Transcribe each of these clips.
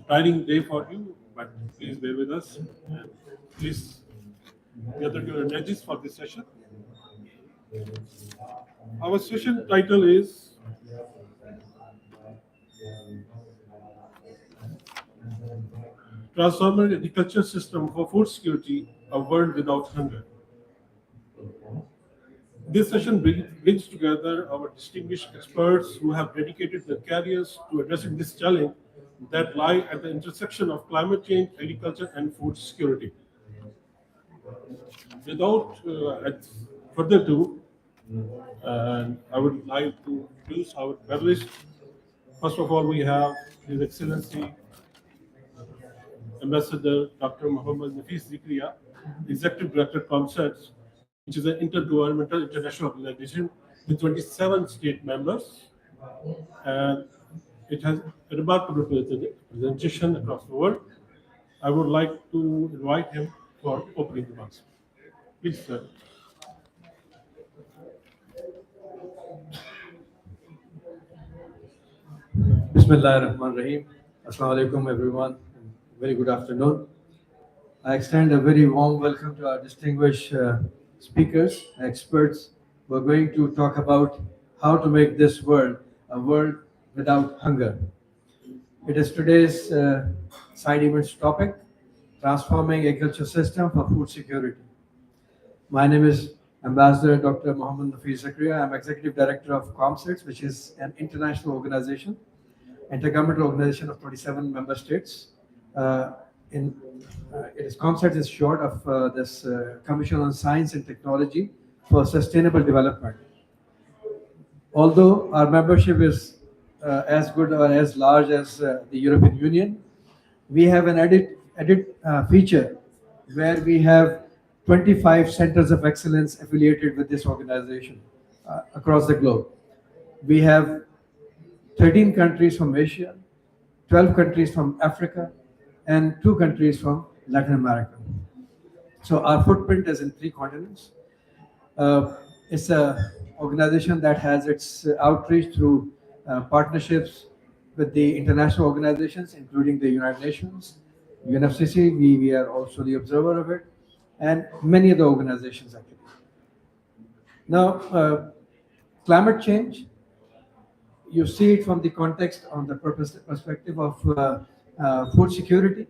tiring day for you, but please bear with us. And please gather your energies for this session. Our session title is Transformer Agriculture System for Food Security, a World Without Hunger. This session brings together our distinguished experts who have dedicated their careers to addressing this challenge that lie at the intersection of climate change, agriculture, and food security. Without further ado, I would like to introduce our panelists. First of all, we have His Excellency Ambassador Dr. Mohammed Nafis Zikria, Executive Director COMSETS, which is an intergovernmental international organization with 27 state members. And it has a remarkable representation across the world. I would like to invite him for opening remarks. Please, sir. Bismillahirrahmanirrahim. Assalamu alaikum, everyone. Very good afternoon. I extend a very warm welcome to our distinguished speakers, experts, who are going to talk about how to make this world a world without hunger. It is today's side events topic, transforming agriculture system for food security. My name is Ambassador Dr. Mohammed Nafis Zikria. I'm Executive Director of COMSETS, which is an international organization, intergovernmental organization of 27 member states. COMSETS is short of this Commission on Science and Technology for Sustainable Development. Although our membership is as good or as large as the European Union, we have an added feature where we have 25 centers of excellence affiliated with this organization across the globe. We have 13 countries from Asia, 12 countries from Africa, and 2 countries from Latin America. So our footprint is in 3 continents. It's an organization that has its outreach through partnerships with the international organizations, including the United Nations, UNFCCC, we are also the observer of it, and many other organizations actually. Now, climate change, you see it from the context on the perspective of food security.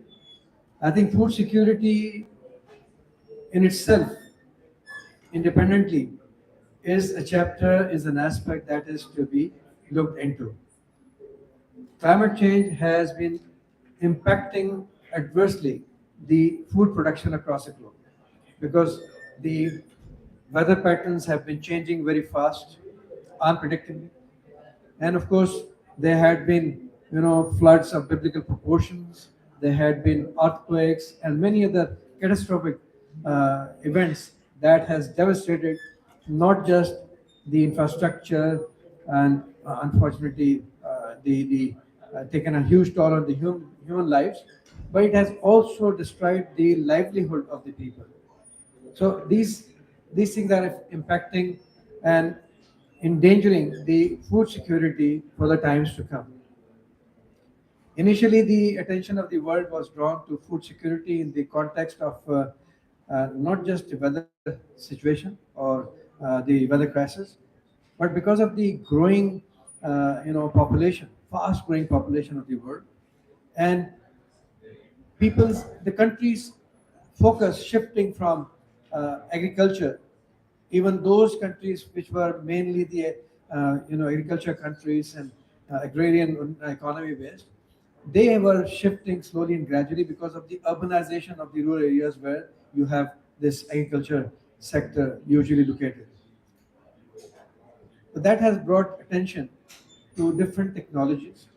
I think food security in itself, independently, is a chapter, is an aspect that is to be looked into. Climate change has been impacting adversely the food production across the globe because the weather patterns have been changing very fast, unpredictably. And of course, there had been, floods of biblical proportions. There had been earthquakes and many other catastrophic events that has devastated not just the infrastructure and unfortunately the taken a huge toll on the human lives, but it has also destroyed the livelihood of the people. So these things are impacting and endangering the food security for the times to come. Initially, the attention of the world was drawn to food security in the context of not just the weather situation or the weather crisis, but because of the growing, population, fast-growing population of the world, and the countries' focus shifting from agriculture, even those countries which were mainly the agriculture countries and agrarian economy based, they were shifting slowly and gradually because of the urbanization of the rural areas where you have this agriculture sector usually located. So that has brought attention to different technologies.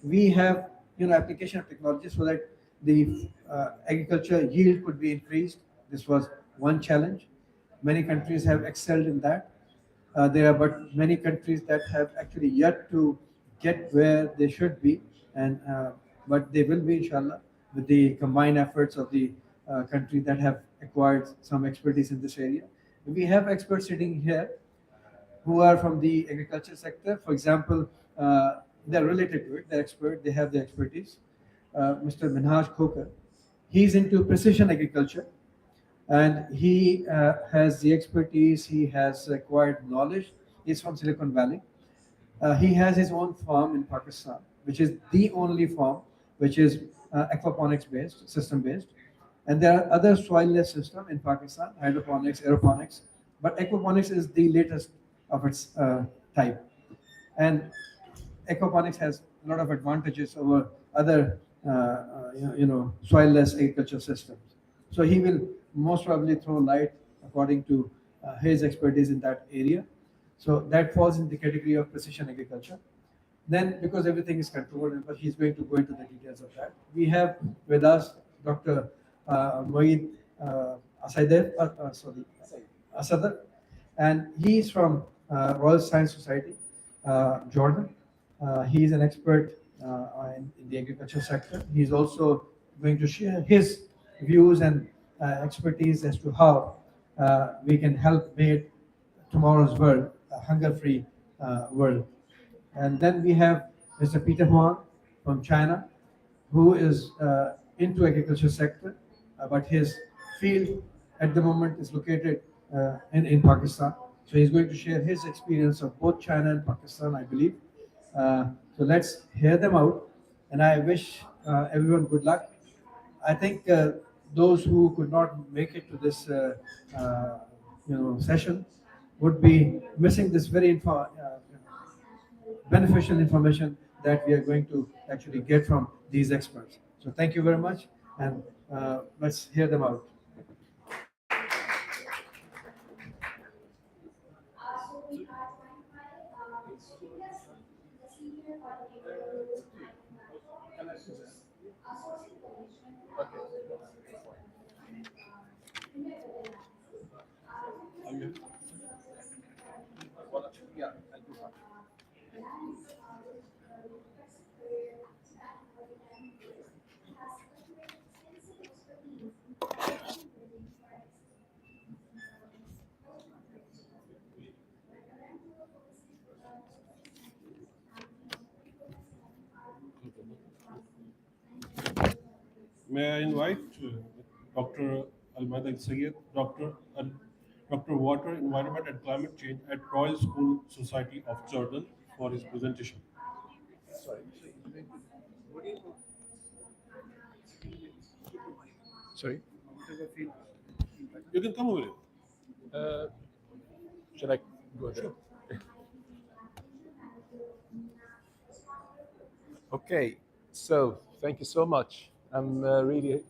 We have application of technology so that the agriculture yield could be increased. This was one challenge. Many countries have excelled in that. There are but many countries that have actually yet to get where they should be, and but they will be, inshallah, with the combined efforts of the countries that have acquired some expertise in this area. We have experts sitting here who are from the agriculture sector. For example, they're related to it. They're expert. They have the expertise. Mr. Minhaj Khokar. He's into precision agriculture, and he has the expertise, he has acquired knowledge. He's from Silicon Valley. He has his own farm in Pakistan, which is the only farm which is aquaponics based, system based. And there are other soilless system in Pakistan, hydroponics, aeroponics, but aquaponics is the latest of its type. And aquaponics has a lot of advantages over other, soilless agriculture systems. So he will most probably throw light according to his expertise in that area. So that falls in the category of precision agriculture. Then, because everything is controlled, but he's going to go into the details of that. We have with us Dr. Moeed Asaidev, Asadar, and he is from Royal Science Society, Jordan. He is an expert in the agriculture sector. He's also going to share his views and expertise as to how we can help make tomorrow's world a hunger-free world. And then we have Mr. Peter Huang from China, who is into agriculture sector, but his field at the moment is located in Pakistan. So he's going to share his experience of both China and Pakistan, I believe. So let's hear them out, and I wish everyone good luck. I think those who could not make it to this, session would be missing this very beneficial information that we are going to actually get from these experts. So thank you very much, and let's hear them out. May I invite Dr. Almada Sayed, Dr. Water, Environment and Climate Change at Royal School Society of Jordan for his presentation. Sorry. You can come over here. Uh, should I go there? Okay. So thank you so much. I'm really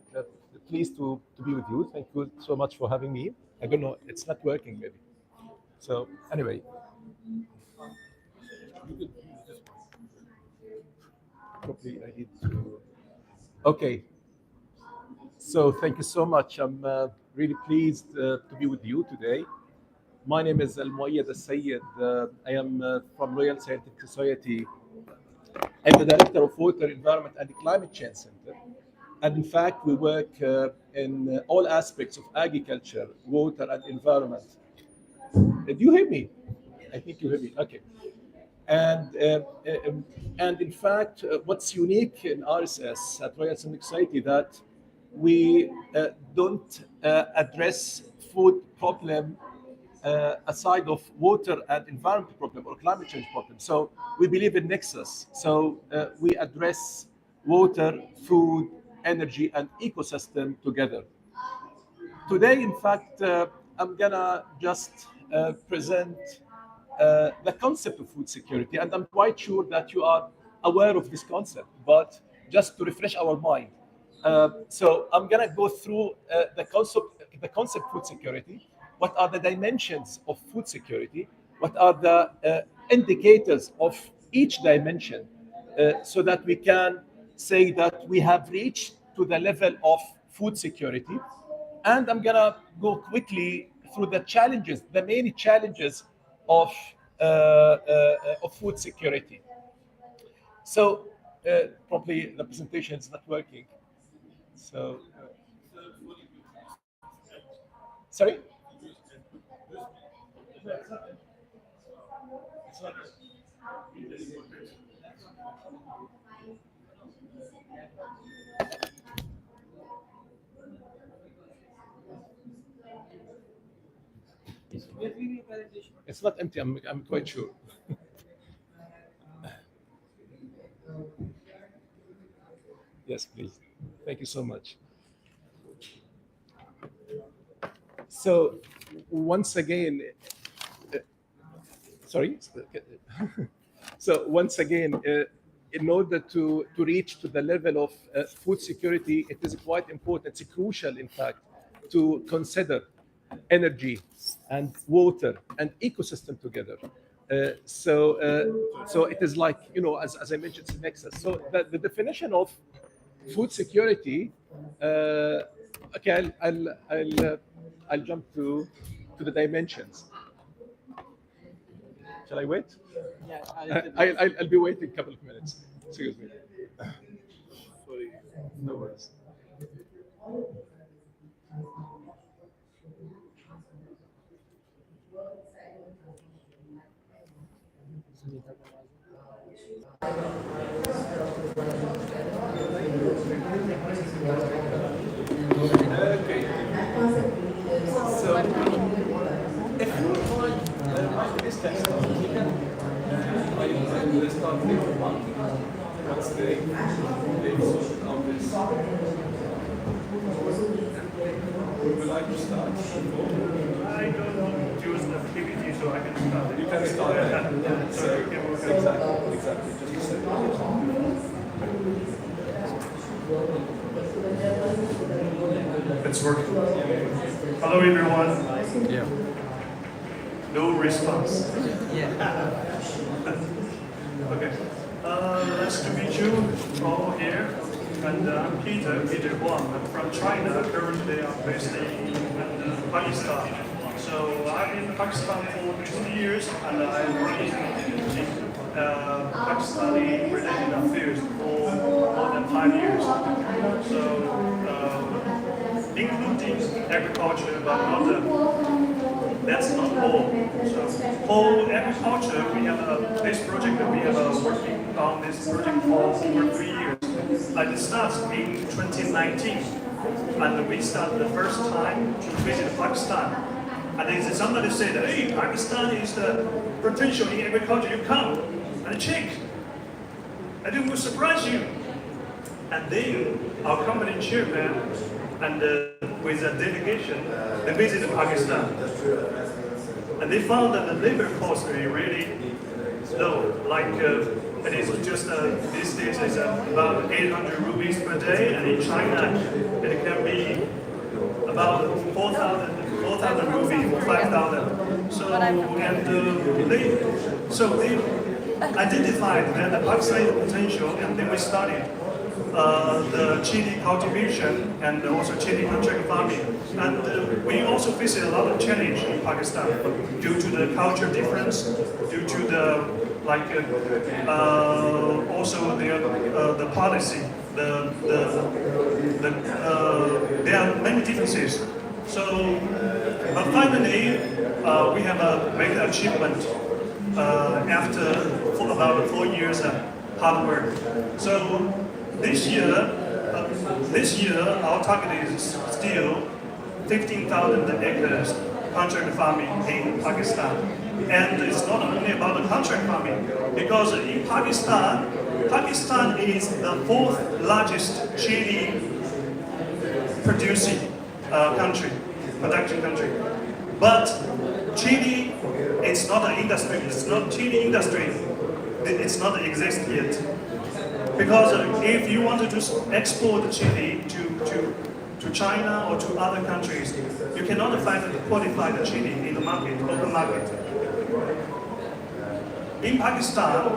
pleased to be with you. Thank you so much for having me. I don't know. It's not working maybe. So anyway, probably I need to. Okay. So thank you so much. I'm really pleased to be with you today. My name is Al Muayyad Al Sayed. I am from Royal Scientific Society. I'm the director of Water, Environment, and Climate Change Center. And in fact, we work in all aspects of agriculture, water, and environment. Do you hear me? I think you hear me. Okay. And in fact, what's unique in RSS at Royal Scientific Society that we don't address food problem aside of water and environment problem or climate change problem. So we believe in nexus. So we address water, food, energy, and ecosystem together. Today, in fact, I'm gonna just present the concept of food security, and I'm quite sure that you are aware of this concept. But just to refresh our mind, so I'm gonna go through the concept food security. What are the dimensions of food security? What are the indicators of each dimension, so that we can say that we have reached to the level of food security. And I'm gonna go quickly through the challenges, the main challenges of food security. So probably the presentation is not working. So sorry. It's not empty, I'm quite sure. Yes, please. Thank you so much. So, once again, sorry? So, once again, in order to reach to the level of food security, it is quite important, it's crucial, in fact, to consider energy and water and ecosystem together. So it is like, as I mentioned, it's a nexus. So the definition of food security, okay, I'll jump to the dimensions. Shall I wait? I'll be waiting a couple of minutes. Excuse me. Sorry. No worries. Okay. So, if you want this text, I will start with once they sort out this. Would you like to start? I don't use the PPT, so I can start. You can start. Yeah. So you can work out. Exactly. Just a second. It's working. Hello, everyone. Yeah. No response. Okay. Nice to meet you all here. And I'm Peter Huang. I'm from China. Currently, I'm based in Pakistan. So I've been in Pakistan for 2 years, and I work in Pakistani related affairs for more than 5 years. So including agriculture, but not that's not all. So for agriculture, we have this project that we have working on this project for over 3 years. It starts in 2019, and we started the first time to visit Pakistan. And then somebody said, hey, Pakistan is the potential in agriculture, you come and check. And it will surprise you. And then our company chairman and with a delegation, they visited Pakistan. And they found that the labor cost is really low, like it is just these days it's about 800 rupees per day, and in China it can be about 4,000 rupees or 5,000. So they identified that the Pakistani potential, and then we studied the chili cultivation and also chili contract farming. And we also faced a lot of challenge in Pakistan due to the culture difference, due to the also the policy. There are many differences. So, but finally, we have a great achievement after about 4 years hard work. So this year, our target is still 15,000 acres contract farming in Pakistan. And it's not only about the contract farming, because in Pakistan is the 4th largest chili producing production country. But chili, it's not an industry. It's not chili industry. It's not exist yet. Because if you wanted to export chili to China or to other countries, you cannot find qualified chili in the market, open market. In Pakistan,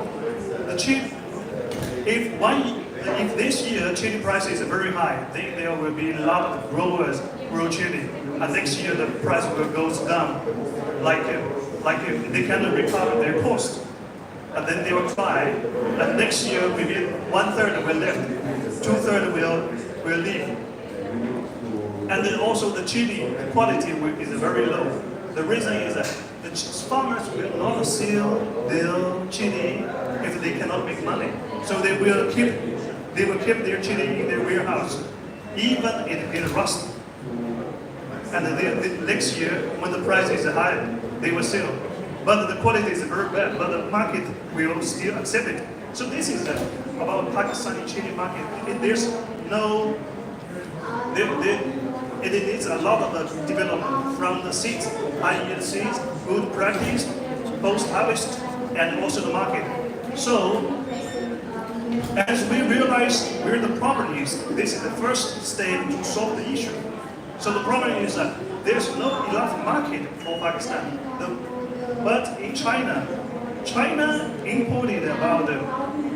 the chili, if this year chili price is very high, then there will be a lot of growers grow chili, and next year the price will go down, like they cannot recover their cost, and then they will try, and next year maybe 1/3 will live, 2/3 will leave, and then also the chili quality is very low. The reason is that the farmers will not sell their chili if they cannot make money. So they will keep They will keep their chili in their warehouse, even it get rust. And the next year, when the price is high, they will sell. But the quality is very bad, but the market will still accept it. So this is about Pakistani chili market. There's no, it needs a lot of development from the seeds, high-yield seeds, good practice, post-harvest, and also the market. So, as we realize where the problem is, this is the first step to solve the issue. So the problem is that there's not enough market for Pakistan. But in China, China imported about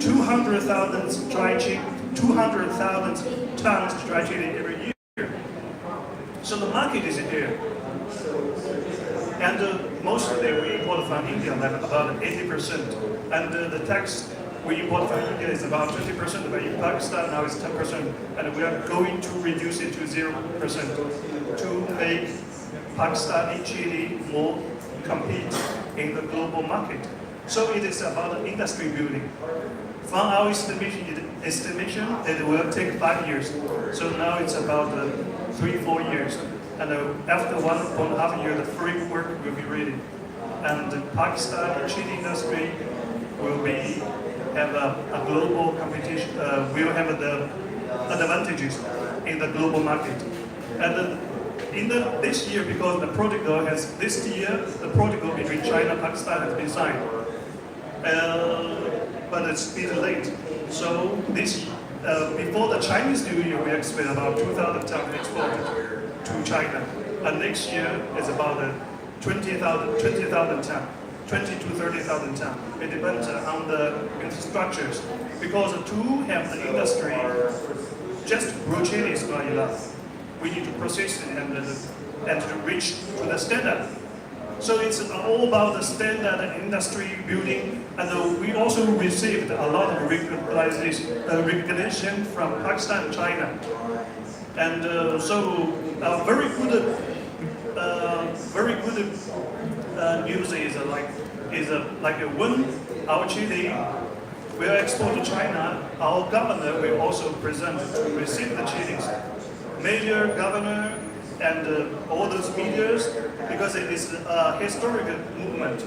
200,000 dry chili, 200,000 tons of dry chili every year. So the market is there. And mostly we import from India, like about 80%. And the tax we import from India is about 20%, but in Pakistan now it's 10%. And we are going to reduce it to 0% to make Pakistani chili more compete in the global market. So it is about industry building. From our estimation, it will take 5 years. So now it's about 3-4 years. And after 1.5 years, the framework will be ready. And the Pakistani chili industry will have a global competition, will have the advantages in the global market. And this year, because the protocol this year, the protocol between China and Pakistan has been signed. But it's been late. So this before the Chinese New Year, we expect about 2,000 tons exported to China. And next year is about 20,000 tons, 20 to 30,000 tons. It depends on the infrastructures. Because to have the industry, just grow chili is not enough. We need to process it and to reach to the standard. So it's all about the standard industry building, and we also received a lot of recognition from Pakistan and China. And so very good news is like when our chili will export to China, our governor will also present to receive the chilies. Major governor and all those medias, because it is a historical movement.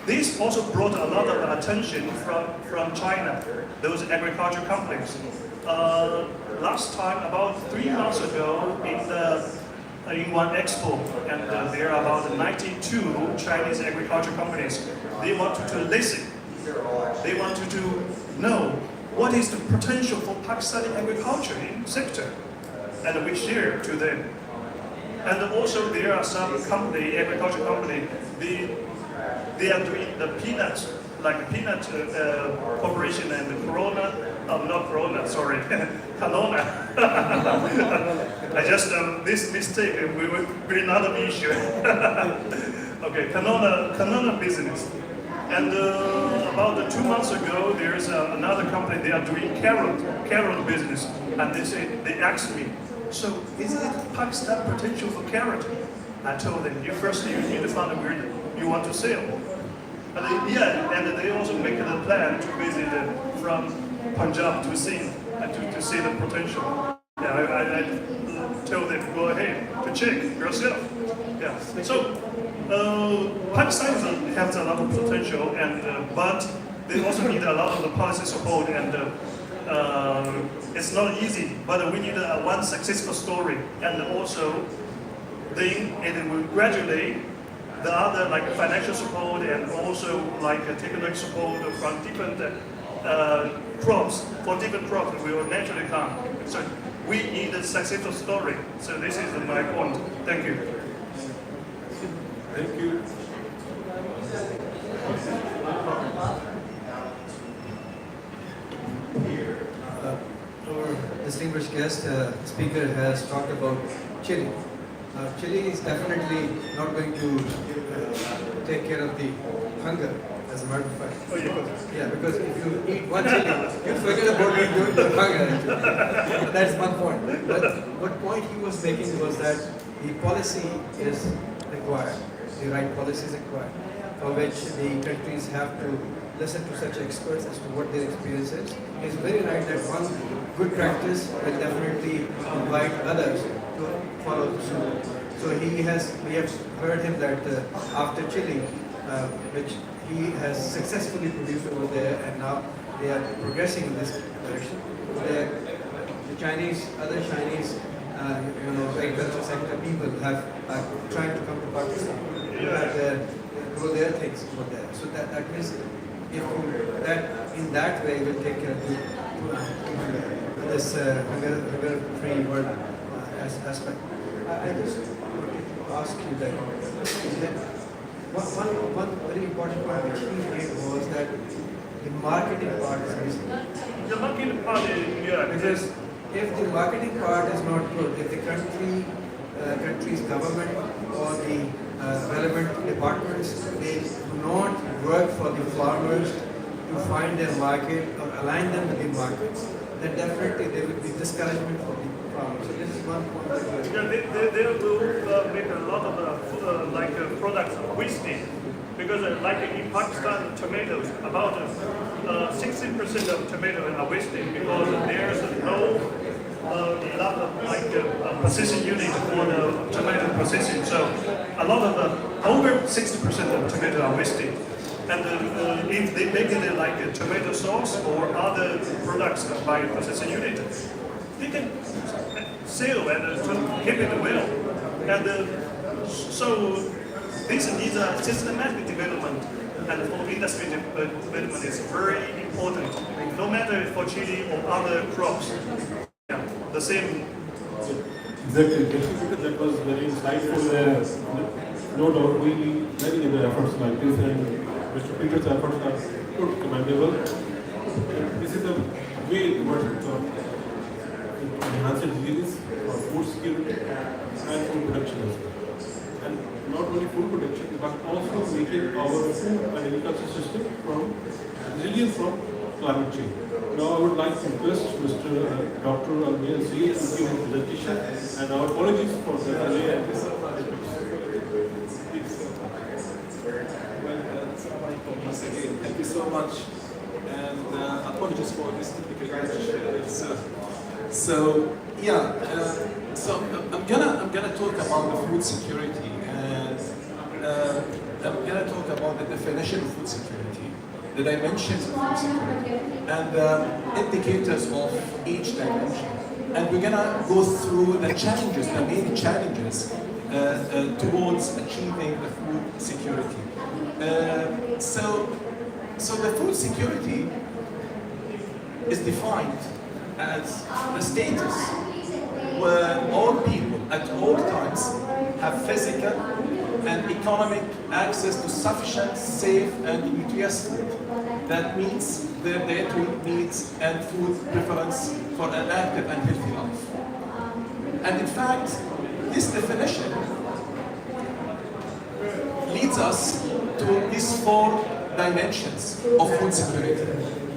This also brought a lot of attention from China, those agriculture companies. Last time, about 3 months ago, in one expo, and there are about 92 Chinese agriculture companies. They wanted to listen. They wanted to know what is the potential for Pakistani agriculture sector, and we share to them. And also there are some agriculture company, they are doing the peanuts, like peanut corporation and Corona, not Corona, sorry, Canona. I just, this mistake will be another issue. Okay, Canona business. And about 2 months ago, there's another company, they are doing carrot business. And they asked me, so is it Pakistan potential for carrot? I told them, first you need to find where you want to sell. And they also make a plan to visit from Punjab to Sindh and to see the potential. Yeah, I told them, go ahead to check yourself. Yeah. So Pakistan has a lot of potential, but they also need a lot of the policy support, and it's not easy. But we need one successful story, and also then it will gradually the other like financial support and also like technical support from different crops. For different crops will naturally come. So we need a successful story. So this is my point. Thank you. Thank you. Our distinguished guest speaker has talked about chili. Chili is definitely not going to take care of the hunger, as a matter of fact. Oh, yeah. Yeah, because if you eat one chili, you forget about the hunger. Actually. That's one point. But what point he was making was that the policy is required, the right policy is required, for which the countries have to listen to such experts as to what their experience is. He's very right that one good practice will definitely invite others to follow suit. So we have heard him that after Chile, which he has successfully produced over there, and now they are progressing in this direction. The Chinese, other Chinese, agriculture sector people are trying to come to Pakistan and grow their things over there. So that means if that in that way will take care of this hunger-free world aspect. I just wanted to ask you that one very important point which he made was that the marketing part is missing. The marketing part is, yeah, Because if the marketing part is not good, if the country's government or the relevant departments, they do not work for the farmers to find their market or align them with the markets, then definitely there will be discouragement for the farmers. So this is one point. yeah, they will make a lot of products wasted. Because like in Pakistan, tomatoes, about 60% of tomatoes are wasted because there's no lot of processing unit for the tomato processing. So a lot of over 60% of tomatoes are wasted. And if they make it like a tomato sauce or other products by processing unit, they can sell and keep it well. And so this needs a systematic development, and for industry development is very important, no matter for chili or other crops. Yeah, the same. Exactly. That was very insightful. No doubt, we many in the efforts like this, and Mr. Peter's efforts are good, commendable. This is a way towards enhanced resilience for food security and food production as well. And not only food production, but also making our food and agriculture system from resilient from climate change. Now I would like to request Mr. Dr. Almir to give a presentation, and our apologies for the delay at this. Once again, thank you so much, and apologies for this technical glitch. So I'm gonna talk about the food security, and I'm gonna talk about the definition of food security, the dimensions of food security, and indicators of each dimension. And we're gonna go through the challenges, the main challenges towards achieving the food security. So the food security is defined as the status where all people at all times have physical and economic access to sufficient, safe, and nutritious food that meets their dietary needs and food preference for an active and healthy life. And in fact, this definition leads us to these four dimensions of food security.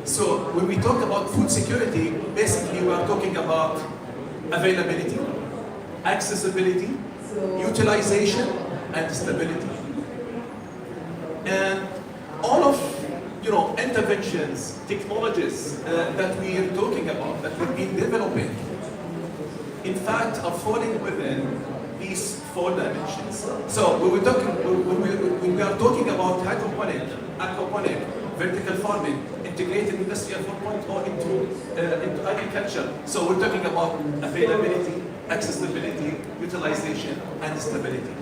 So when we talk about food security, basically we are talking about availability, accessibility, utilization, and stability. And all of interventions, technologies that we are talking about, that we've been developing, in fact are falling within these four dimensions. So when we are talking about hydroponic, aquaponic, vertical farming, integrated industrial 4.0 into agriculture. So we're talking about availability, accessibility, utilization, and stability.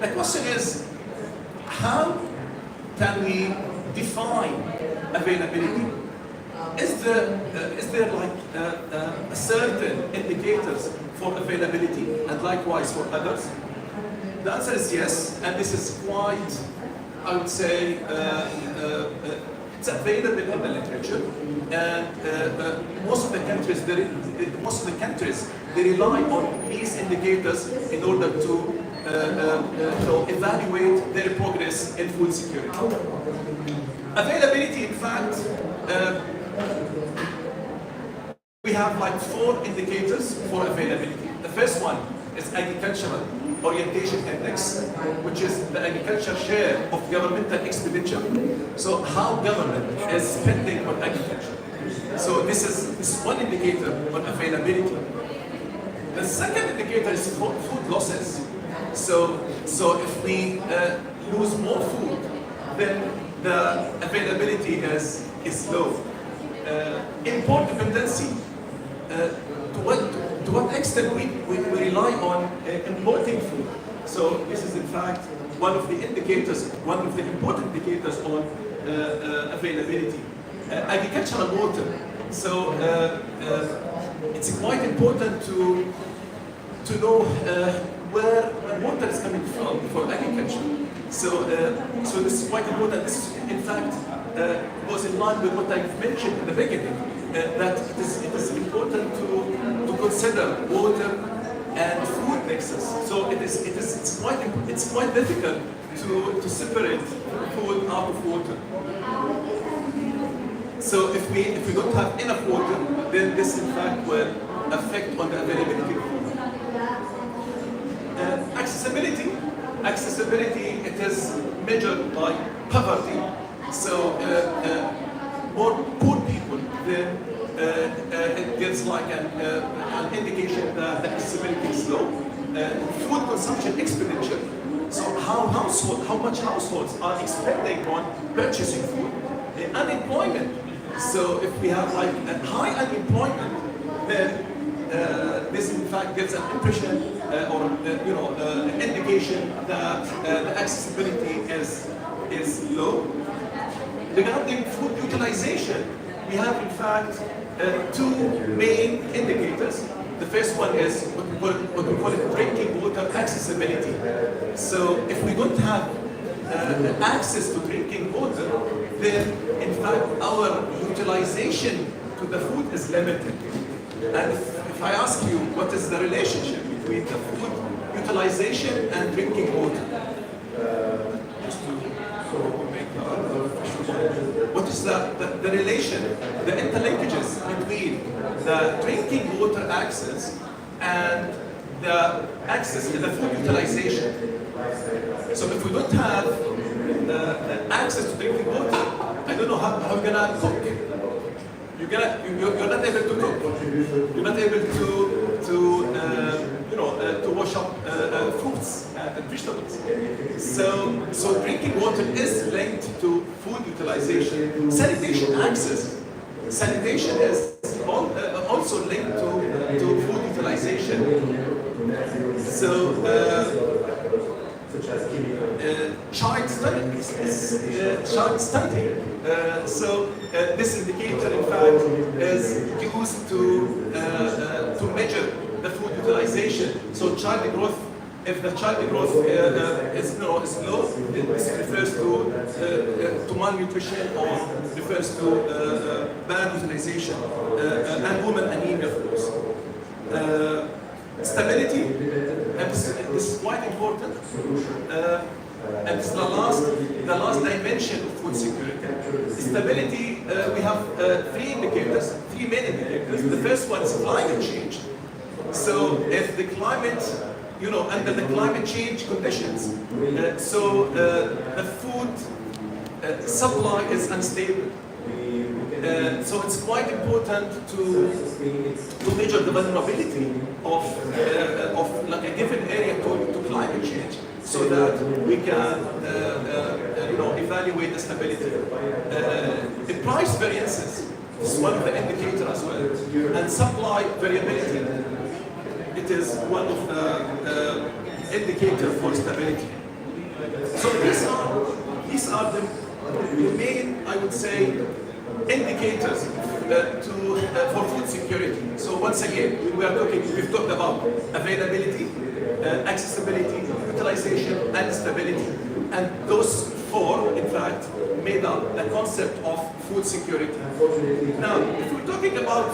The question is, how can we define availability? Is there like certain indicators for availability and likewise for others? The answer is yes, and this is quite, I would say, it's available in the literature, and most of the countries they rely on these indicators in order to evaluate their progress in food security. Availability, in fact, we have like four indicators for availability. The first one is agricultural orientation index, which is the agriculture share of governmental expenditure. So how government is spending on agriculture. So this is one indicator on availability. The second indicator is food losses. So if we lose more food, then the availability is low. Import dependency. To what extent we rely on importing food. So this is in fact one of the indicators, one of the important indicators on availability. Agricultural water. So it's quite important to know where water is coming from for agriculture. So this is quite important. This is in fact goes in line with what I've mentioned in the beginning, that it is important to consider water and food mixes. So it's quite difficult to separate food out of water. So if we don't have enough water, then this in fact will affect on the availability of food. Accessibility, it is measured by poverty. So more poor people, then it gives like an indication that the accessibility is low. Food consumption expenditure. So how much households are expending on purchasing food. Unemployment. So if we have like a high unemployment, then this in fact gives an impression or an indication that the accessibility is low. Regarding food utilization, we have in fact two main indicators. The first one is what we call it drinking water accessibility. So if we don't have access to drinking water, then in fact our utilization to the food is limited. And if I ask you what is the relationship between the food utilization and drinking water, what is the relation, the interlinkages between the drinking water access and the access to the food utilization? So if we don't have access to drinking water, I don't know how we're gonna cook. You're not able to cook. You're not able to wash up fruits and vegetables. So drinking water is linked to food utilization. Sanitation access. Sanitation is also linked to food utilization. So child stunting. So this indicator, in fact, is used to measure the food utilization. So child growth, if the child growth is low, this refers to malnutrition or refers to bad utilization, and women anemia, of course. Stability, and this is quite important. And this is the last dimension of food security. Stability, we have three main indicators. The first one is climate change. So if the climate, under the climate change conditions, the food supply is unstable. So it's quite important to measure the vulnerability of like a given area to climate change, so that we can evaluate the stability. The price variances is one of the indicators as well, and supply variability. It is one of the indicators for stability. So these are the main, I would say, indicators for food security. So once again, we've talked about availability, accessibility, utilization, and stability. And those four, in fact, made up the concept of food security. Now, if we're talking about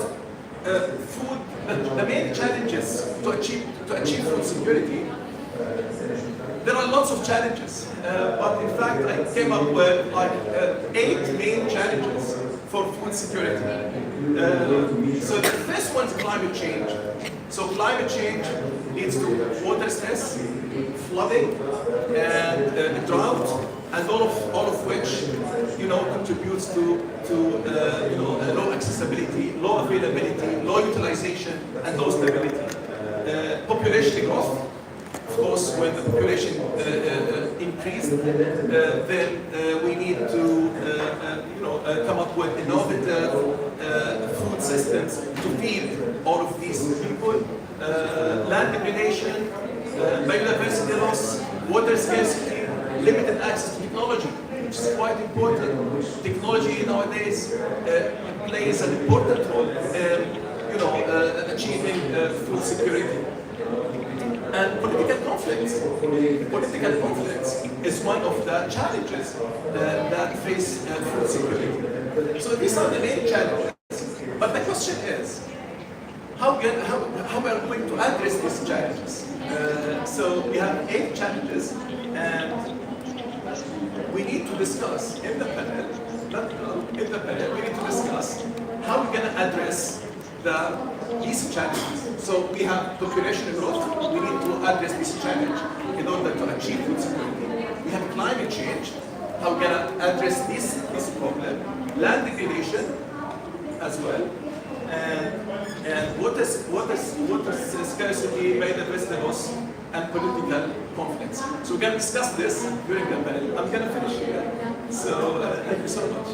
food, the main challenges to achieve food security, there are lots of challenges, but in fact I came up with like 8 main challenges for food security. So the first one is climate change. So climate change leads to water stress, flooding, and drought, and all of which, contributes to low accessibility, low availability, low utilization, and low stability. Population growth. Of course, when the population increased, then we need to come up with innovative food systems to feed all of these people. Land degradation, biodiversity loss, water scarcity, limited access to technology, which is quite important. Technology nowadays plays an important role in achieving food security. And political conflicts. Political conflicts is one of the challenges that face food security. So these are the main challenges. But the question is, how are we going to address these challenges? So we have 8 challenges, and we need to discuss in the panel, we need to discuss how we're going to address these challenges. So we have population growth. We need to address this challenge in order to achieve food security. We have climate change. How we're going to address this problem. Land degradation as well. And water scarcity, biodiversity loss, and political conflicts. So we're going to discuss this during the panel. I'm going to finish here. So thank you so much.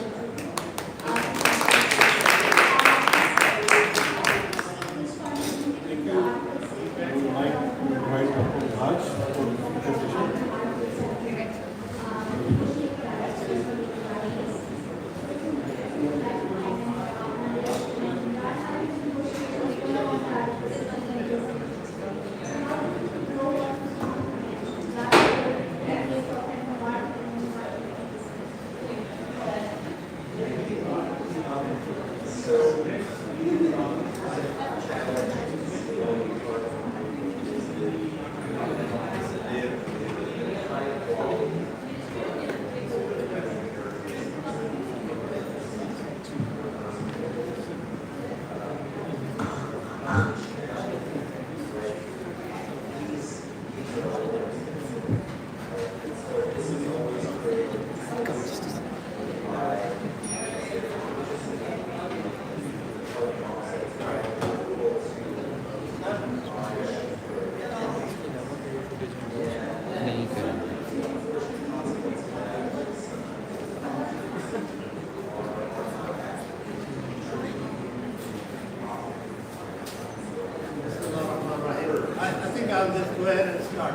I'll just go ahead and start.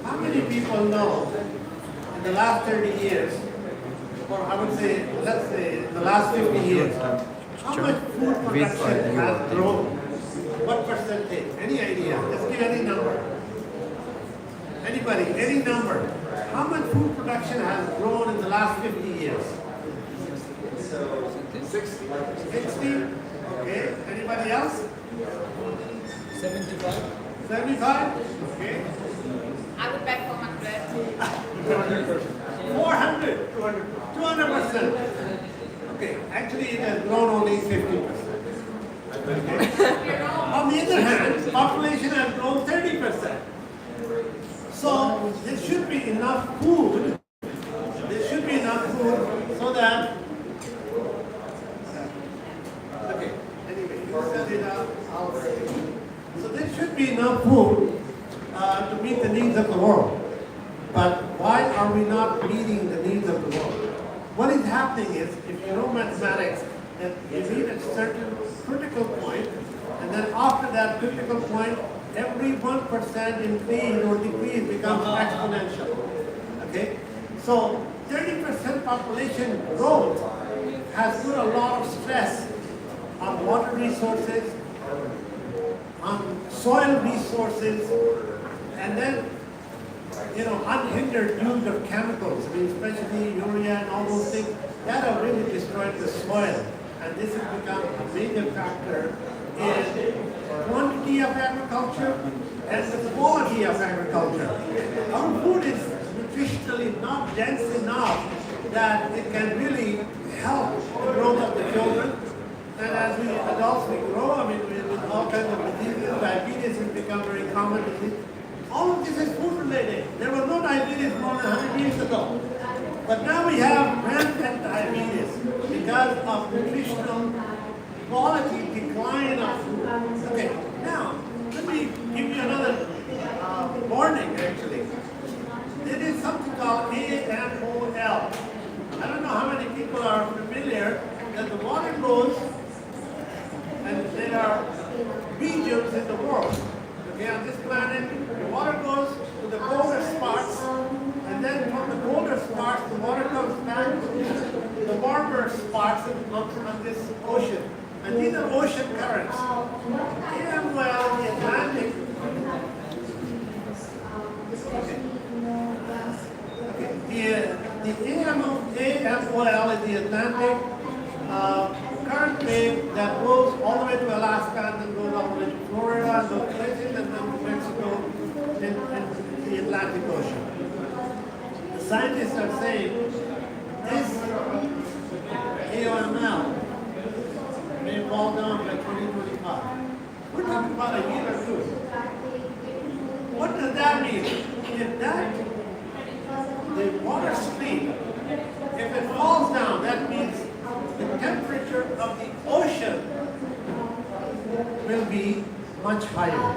How many people know in the last 30 years, or I would say, let's say, in the last 50 years, how much food production has grown? What percentage? Any idea? Just give any number. Anybody, any number. How much food production has grown in the last 50 years? 60? Okay. Anybody else? 75. 75? Okay. I would bet 400. 400. 200%. Okay. Actually, it has grown only 50%. Okay. On the other hand, population has grown 30%. So there should be enough food. There should be enough food so that. Okay. Anyway, you set it up. So there should be enough food to meet the needs of the world. But why are we not meeting the needs of the world? What is happening is, if you know mathematics, that you reach a certain critical point, and then after that critical point, every 1% increase or decrease becomes exponential. Okay? So 30% population growth has put a lot of stress on water resources, on soil resources, and then unhindered use of chemicals, especially urea and all those things, that have really destroyed the soil. And this has become a major factor in quantity of agriculture and the quality of agriculture. Our food is nutritionally not dense enough that it can really help the growth of the children. And as we adults, we grow, I mean, with all kinds of diseases, diabetes has become very common disease. All of this is food related. There was no diabetes more than 100 years ago. But now we have rampant diabetes because of nutritional quality decline of food. Okay, now, let me give you another warning actually. There is something called AMOL. I don't know how many people are familiar that the water goes, and there are regions in the world. Okay, on this planet, the water goes to the colder spots, and then from the colder spots, the water comes back to the warmer spots on this ocean. And these are ocean currents. AMOL, the Atlantic. The AMOL is the Atlantic current wave that goes all the way to Alaska and then goes all the way to Florida and those places and then to Mexico and the Atlantic Ocean. The scientists are saying this AMOL may fall down by 2025. We're talking about a year or two. What does that mean? If that, the water stream, if it falls down, that means the temperature of the ocean will be much higher.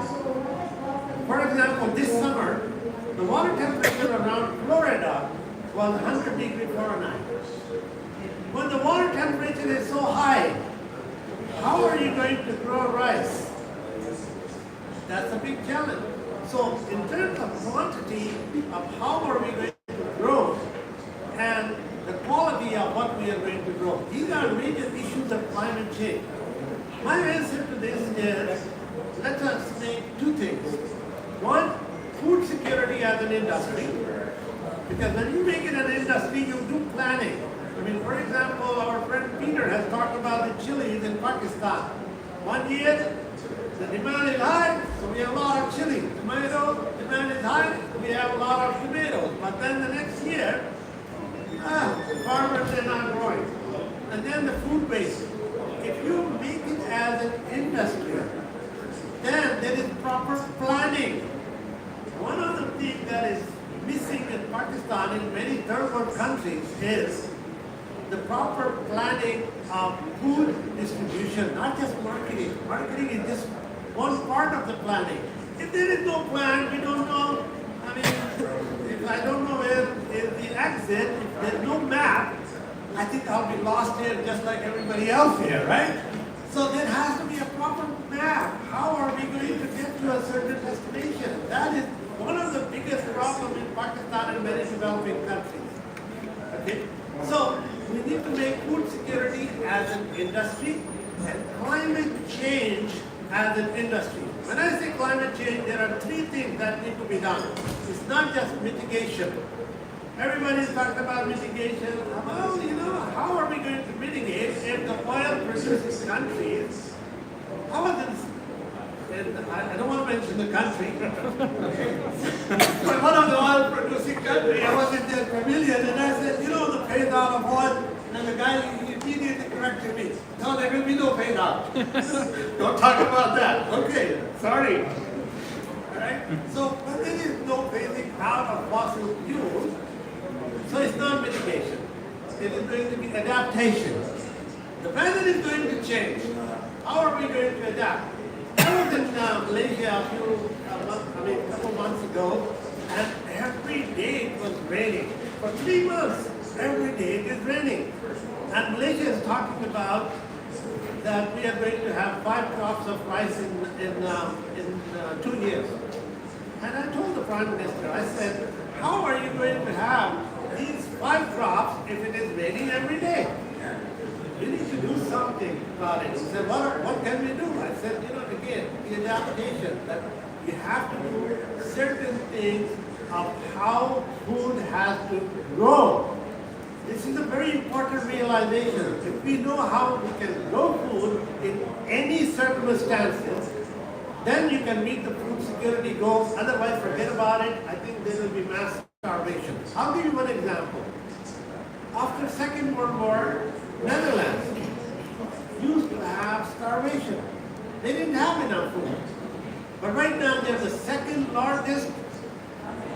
For example, this summer, the water temperature around Florida was 100 degrees Fahrenheit. When the water temperature is so high, how are you going to grow rice? That's a big challenge. So in terms of quantity of how are we going to grow and the quality of what we are going to grow, these are major issues of climate change. My answer to this is, let us make two things. One, food security as an industry. Because when you make it an industry, you do planning. I mean, for example, our friend Peter has talked about the chilies in Pakistan. 1 year, the demand is high, so we have a lot of chili. Tomato demand is high, we have a lot of tomatoes. But then the next year, farmers are not growing. And then the food waste. If you make it as an industry, then there is proper planning. One of the things that is missing in Pakistan, in many third world countries, is the proper planning of food distribution, not just marketing. Marketing is just one part of the planning. If there is no plan, we don't know. I mean, if I don't know where is the exit, if there's no map, I think I'll be lost here just like everybody else here, right? So there has to be a proper map. How are we going to get to a certain destination? That is one of the biggest problems in Pakistan and many developing countries. Okay? So we need to make food security as an industry and climate change as an industry. When I say climate change, there are three things that need to be done. It's not just mitigation. Everybody's talking about mitigation. Well, you know, how are we going to mitigate if the oil producing countries, how are this? And I don't want to mention the country. But one of the oil producing countries, I was in their pavilion and I said, you know, the phase out of oil, and the guy immediately corrected me. No, there will be no phase out. Don't talk about that. Okay, sorry. All right? So, but there is no phasing out of fossil fuels. So it's not mitigation. It is going to be adaptation. The weather is going to change. How are we going to adapt? I was in Malaysia a couple months ago, and every day it was raining. For 3 months, every day it is raining. And Malaysia is talking about that we are going to have 5 crops of rice in 2 years. And I told the Prime Minister, I said, how are you going to have these 5 crops if it is raining every day? We need to do something about it. He said, what can we do? I said, you know, again, the adaptation, that we have to do certain things of how food has to grow. This is a very important realization. If we know how we can grow food in any circumstances, then you can meet the food security goals. Otherwise, forget about it. I think there will be mass starvation. I'll give you one example. after Second World War, Netherlands used to have starvation. They didn't have enough food. But right now they're the second largest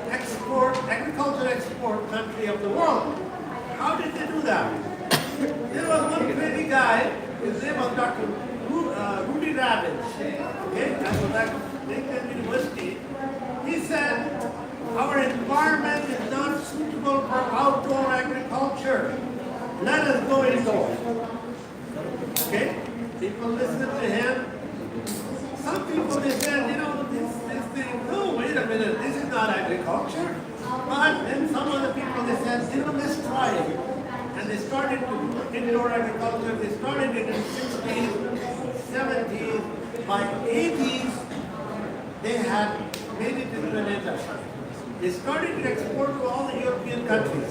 agricultural export country of the world. How did they do that? There was one crazy guy, his name was Dr. Rudy Rabbit, okay, that was at Lincoln University. He said, our environment is not suitable for outdoor agriculture. Let us go indoors. Okay? People listened to him. Some people, they said, you know, this thing, no, wait a minute, this is not agriculture. But then some other people, they said, you know, let's try it. And they started to do indoor agriculture. They started it in the 60s, 70s. By 80s, they had made it into an industry. They started to export to all the European countries.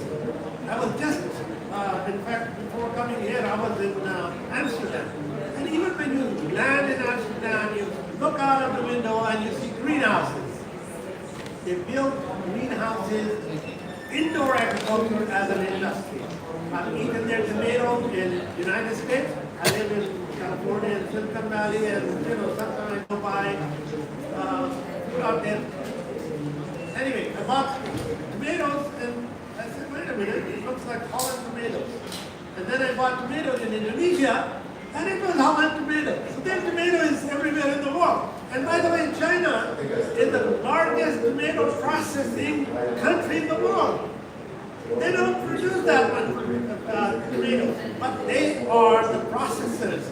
I was just, in fact, before coming here, I was in Amsterdam. And even when you land in Amsterdam, you look out of the window and you see greenhouses. They built greenhouses, indoor agriculture as an industry. I've eaten their tomatoes in the United States. I live in California and Silicon Valley, and you know, sometimes I go by out there. Anyway, I bought tomatoes and I said, wait a minute, it looks like Holland tomatoes. And then I bought tomatoes in Indonesia, and it was Holland tomatoes. So their tomato is everywhere in the world. And by the way, China is the largest tomato processing country in the world. They don't produce that much tomatoes, but they are the processors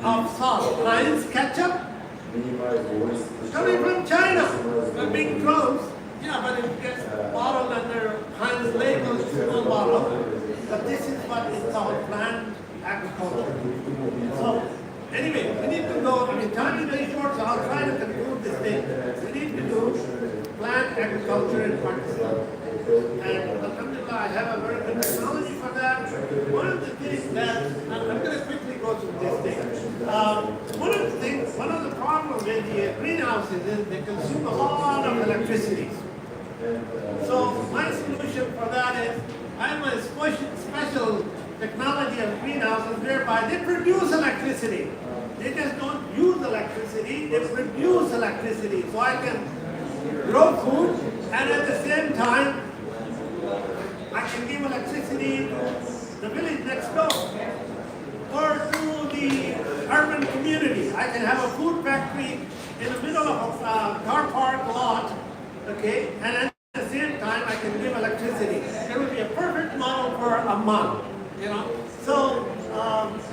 of sauce. Heinz ketchup coming from China. The big drums, yeah, but it gets bottled under Heinz label, it's small bottle. But this is what is called plant agriculture. So, anyway, we need to go, I mean, time is very short, so I'll try to conclude this thing. We need to do plant agriculture in Pakistan. And alhamdulillah, I have a very good technology for that. One of the things that, I'm going to quickly go through this thing. One of the problems with the greenhouses is they consume a lot of electricity. So my solution for that is, I have a special technology of greenhouses whereby they produce electricity. They just don't use electricity, they produce electricity. So I can grow food and at the same time, I can give electricity to the village next door or to the urban community. I can have a food factory in the middle of a car park lot, okay, and at the same time I can give electricity. It would be a perfect model for a month, you know. So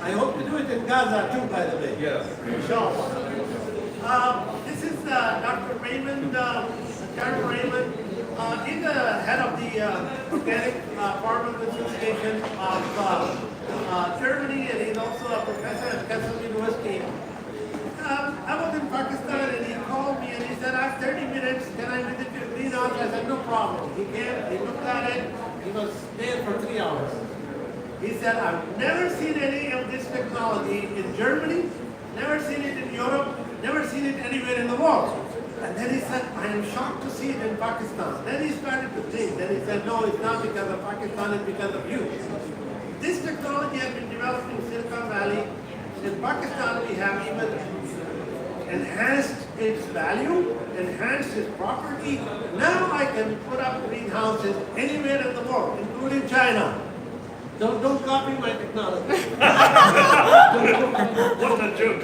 I hope to do it in Gaza too, by the way. Yes. Inshallah. This is Dr. Raymond, Karen Raymond. He's the head of the Organic Farmers Association of Germany, and he's also a professor at Kassel University. I was in Pakistan, and he called me and he said, I have 30 minutes, can I visit your greenhouse? I said, no problem. He came, he looked at it, he was there for 3 hours. He said, I've never seen any of this technology in Germany, never seen it in Europe, never seen it anywhere in the world. And then he said, I am shocked to see it in Pakistan. Then he started to think. Then he said, no, it's not because of Pakistan, it's because of you. This technology has been developed in Silicon Valley. In Pakistan, we have even enhanced its value, enhanced its property. Now I can put up greenhouses anywhere in the world, including China. Don't copy my technology. What a joke.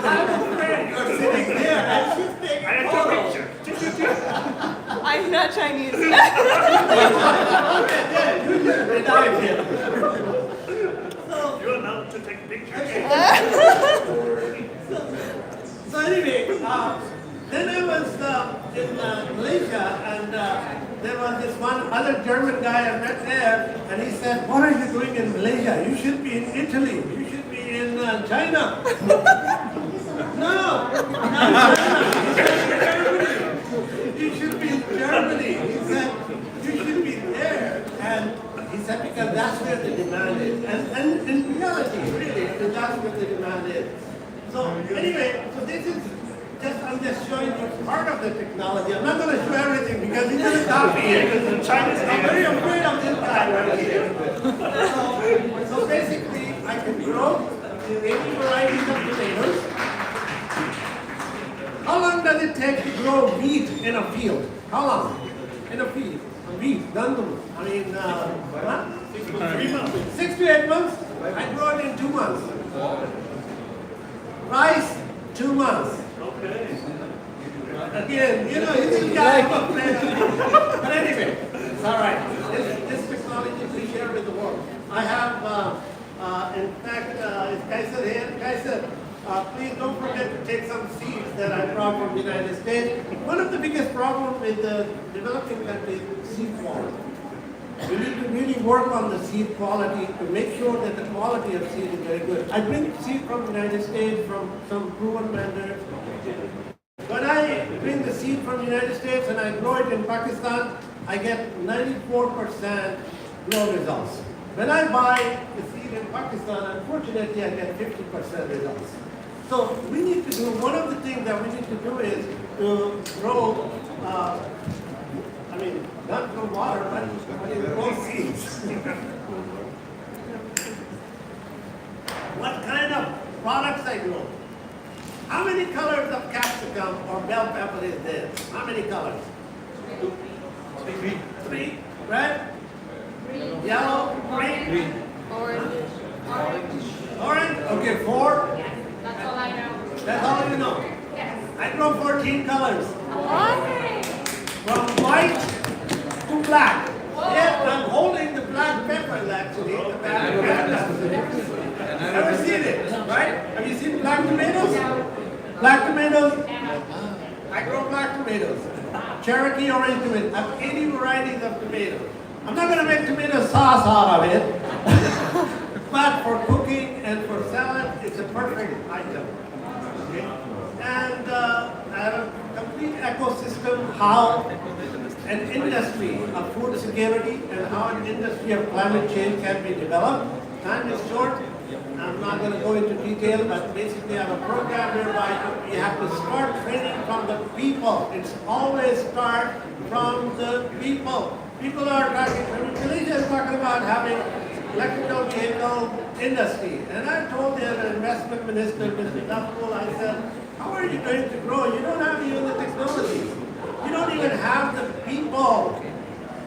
I'm afraid you're sitting there and she's taking I have photos. a picture. I'm not Chinese. Okay, there, you just retired here. You're allowed to take pictures. So anyway, then I was in Malaysia, and there was this one other German guy I met there, and he said, what are you doing in Malaysia? You should be in Italy. You should be in China. No, not Germany. You should be in Germany. He said, you should be there. And he said, because that's where the demand is. And in reality, really, that's where the demand is. So anyway, so this is I'm just showing you part of the technology. I'm not going to show everything because he's going to stop me here. I'm very afraid of this guy right here. So basically, I can grow any varieties of tomatoes. How long does it take to grow wheat in a field? How long? In a field. Wheat, gandum. I mean, what? 3 months. 6 to 8 months? I grow it in 2 months. Rice, 2 months. Okay. Again, you know, this guy, but anyway, it's all right. This technology we share with the world. I have, in fact, is Kaiser here? Kaiser, please don't forget to take some seeds that I brought from the United States. One of the biggest problems with the developing countries is seed quality. We need to really work on the seed quality to make sure that the quality of seed is very good. I bring seed from the United States, from some proven vendors. When I bring the seed from the United States and I grow it in Pakistan, I get 94% grow results. When I buy the seed in Pakistan, unfortunately, I get 50% results. So we need to do, one of the things that we need to do is to grow, not grow water, but grow seeds. What kind of products I grow? How many colors of capsicum or bell pepper is there? How many colors? 3. Red? Green. Yellow? Green? Orange. Orange? Okay, 4? That's all I know. That's all you know? Yes. I grow 14 colors. What? From white to black. Yes, I'm holding the black pepper actually. The black pepper. Ever seen it? Right? Have you seen black tomatoes? Black tomatoes? I grow black tomatoes. Cherokee orange tomato. I have 80 varieties of tomatoes. I'm not going to make tomato sauce out of it. But for cooking and for salad, it's a perfect item. Okay? And I have a complete ecosystem, how an industry of food security and how an industry of climate change can be developed. Time is short. I'm not going to go into detail, but basically I have a program whereby we have to start training from the people. It's always start from the people. People are talking, Malaysia is talking about having electrical vehicle industry. And I told the investment minister, Mr. Duffel, I said, how are you going to grow? You don't have even the technology. You don't even have the people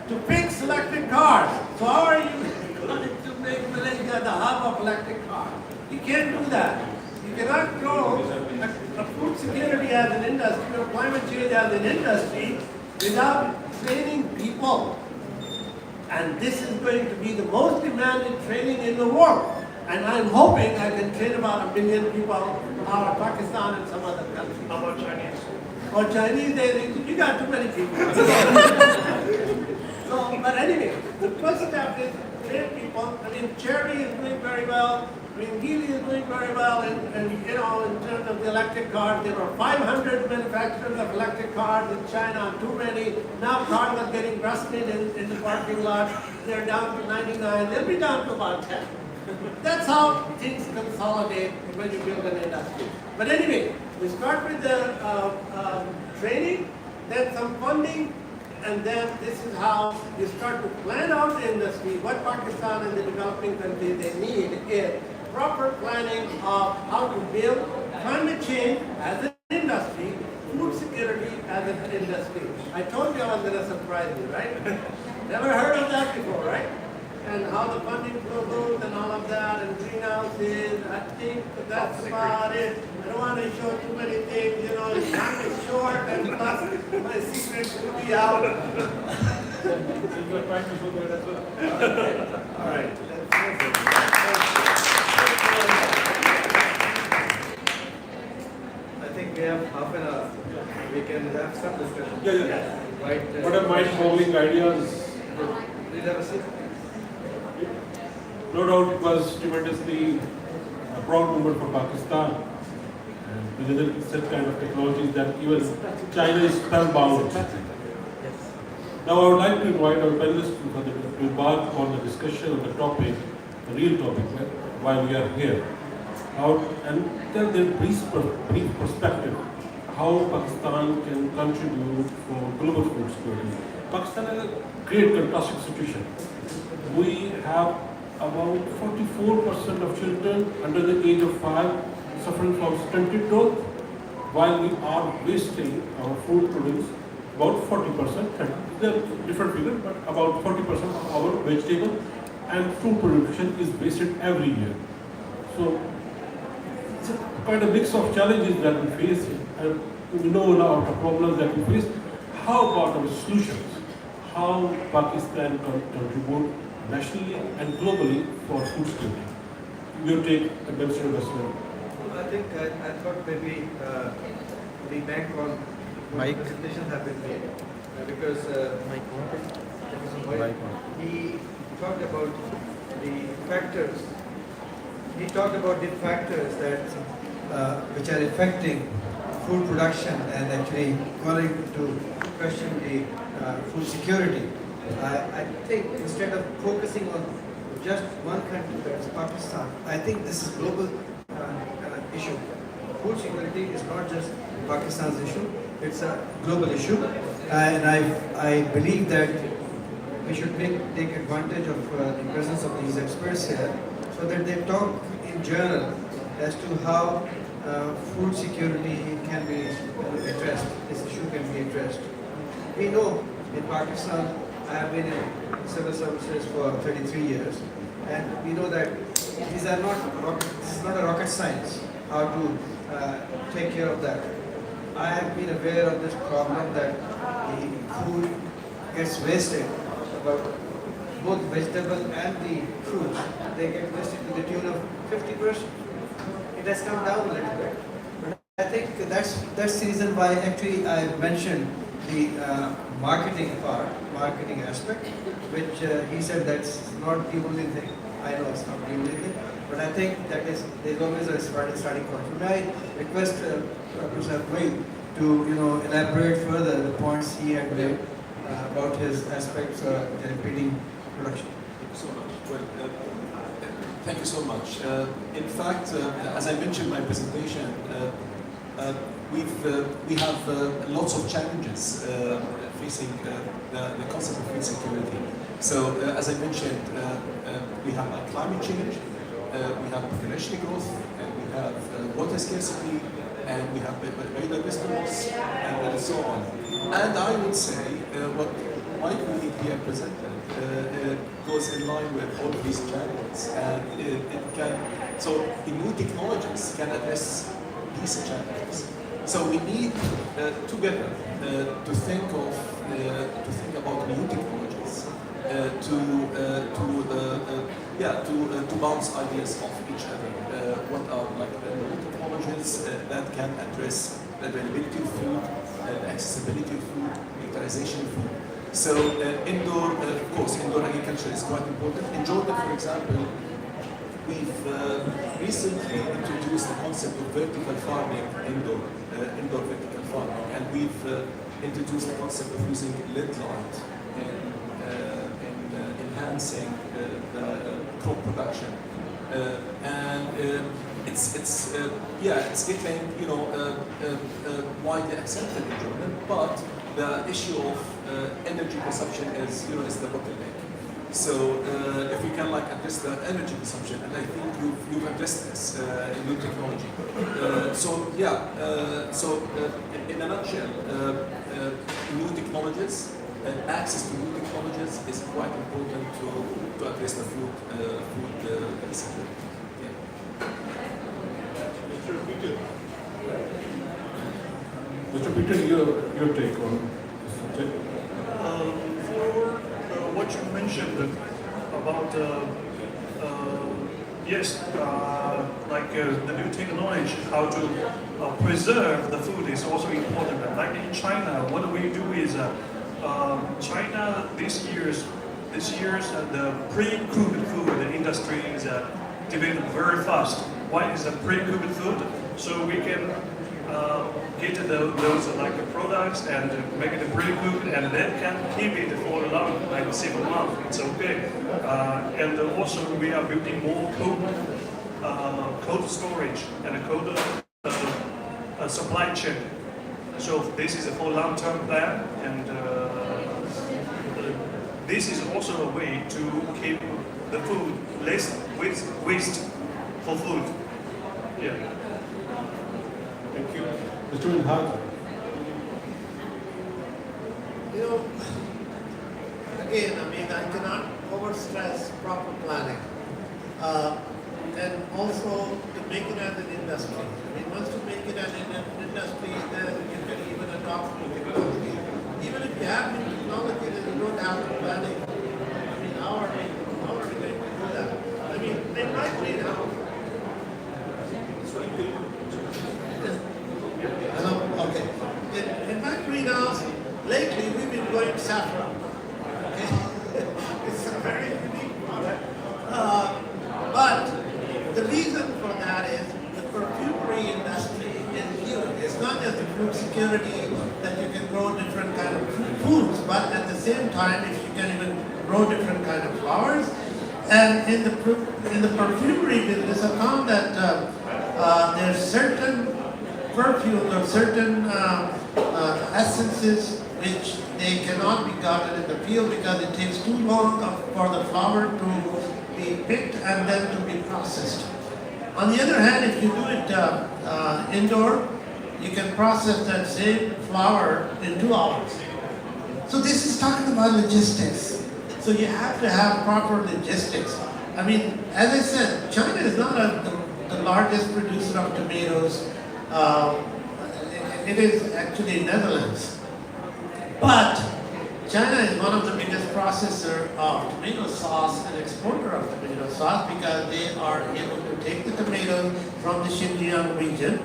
to fix electric cars. So how are you going to make Malaysia the hub of electric cars? You can't do that. You cannot grow a food security as an industry or climate change as an industry without training people. And this is going to be the most demanded training in the world. And I'm hoping I can train about 1 million people out of Pakistan and some other countries. How about Chinese? Or Chinese, you got too many people. So, but anyway, the first step is train people. I mean, Cherry is doing very well. I mean, Geely is doing very well. And you know, in terms of the electric cars, there were 500 manufacturers of electric cars in China, too many. Now cars are getting rusted in the parking lot. They're down to 99. They'll be down to about 10. That's how things consolidate when you build an industry. But anyway, we start with the training, then some funding, and then this is how you start to plan out the industry. What Pakistan and the developing countries they need is proper planning of how to build climate change as an industry, food security as an industry. I told you I was going to surprise you, right? Never heard of that before, right? And how the funding flow goes and all of that, and greenhouses. I think that's about it. I don't want to show too many things, you know, time is short, and plus my secrets will be out. All right. I think we have half an hour. We can have some discussion. Yeah. Right. What are mind-boggling ideas? Please have a seat. No doubt it was tremendously a proud moment for Pakistan. And with other such kind of technologies that even China is spellbound. Now I would like to invite our panelists to embark on the discussion on the topic, the real topic, why we are here. Out and tell their brief perspective, how Pakistan can contribute for global food security. Pakistan has a great contrasting situation. We have about 44% of children under the age of 5 suffering from stunted growth, while we are wasting our food produce about 40%. And there are different figures, but about 40% of our vegetable and fruit production is wasted every year. So it's quite a mix of challenges that we face, and we know now the problems that we face. How about our solutions? How Pakistan can contribute nationally and globally for food security? You take Administrator Western. I think I thought maybe the bank on Mike. presentations have been made because he talked about the factors. He talked about the factors that which are affecting food production and actually calling to question the food security. I think instead of focusing on just one country, that's Pakistan, I think this is global issue. Food security is not just Pakistan's issue, it's a global issue. And I believe that we should take advantage of the presence of these experts here so that they talk in general as to how food security can be addressed, this issue can be addressed. We know in Pakistan, I have been in civil services for 33 years, and we know that this is not a rocket science, how to take care of that. I have been aware of this problem that the food gets wasted, about both vegetable and the fruits, they get wasted to the tune of 50%. It has come down a little bit. But I think that's the reason why actually I mentioned the marketing part, marketing aspect, which he said that's not the only thing. I know it's not the only thing, but I think that there's always a starting point. May I request Professor Wade to elaborate further the points he had made about his aspects of the repeating production. Thank you so much. Well, thank you so much. In fact, as I mentioned in my presentation, we have lots of challenges facing the concept of food security. So, as I mentioned, we have climate change, we have population growth, and we have water scarcity, and we have biodiversity loss, and so on. And I would say what Mike really here presented goes in line with all of these challenges, and so the new technologies can address these challenges. So we need together to think about new technologies, to bounce ideas off each other. What are like the new technologies that can address the availability of food, the accessibility of food, utilization of food. So indoor agriculture is quite important. In Jordan, for example, we've recently introduced the concept of vertical farming, indoor vertical farming, and we've introduced the concept of using LED light in enhancing the crop production, and it's getting widely accepted in Jordan, but the issue of energy consumption is the bottleneck. So if we can address the energy consumption, and I think you've addressed this in new technology. In a nutshell, new technologies and access to new technologies is quite important to address the food security. Mr. Peter, your take on this subject? For what you mentioned about the new technology, how to preserve the food is also important. Like in China, what we do is China this year's the pre-cooked food industry is developed very fast. Why is the pre-cooked food? So we can get those products and make it pre-cooked, and then can keep it for a long, like 7 months. It's okay. And also we are building more cold storage and cold supply chain. So this is a whole long-term plan, and this is also a way to keep the food less waste for food. Yeah. Thank you. Mr. Minhaj. You know, again, I mean, I cannot overstress proper planning. And also to make it as an industry. I mean, once you make it as an industry, then you can even adopt new technology. Even if you have new technology, then you don't have the planning. I mean, how are we going to do that? I mean, in my greenhouse. Hello? Okay. In my greenhouse, lately we've been growing saffron. Okay? It's a very unique product. But the reason for that is the perfumery industry is huge. It's not just the food security that you can grow different kind of foods, but at the same time, if you can even grow different kind of flowers. And in the perfumery business, I found that there's certain perfumes or certain essences which they cannot be gotten in the field because it takes too long for the flower to be picked and then to be processed. On the other hand, if you do it indoor, you can process that same flower in 2 hours. So this is talking about logistics. So you have to have proper logistics. I mean, as I said, China is not the largest producer of tomatoes. It is actually Netherlands. But China is one of the biggest processor of tomato sauce and exporter of tomato sauce because they are able to take the tomatoes from the Xinjiang region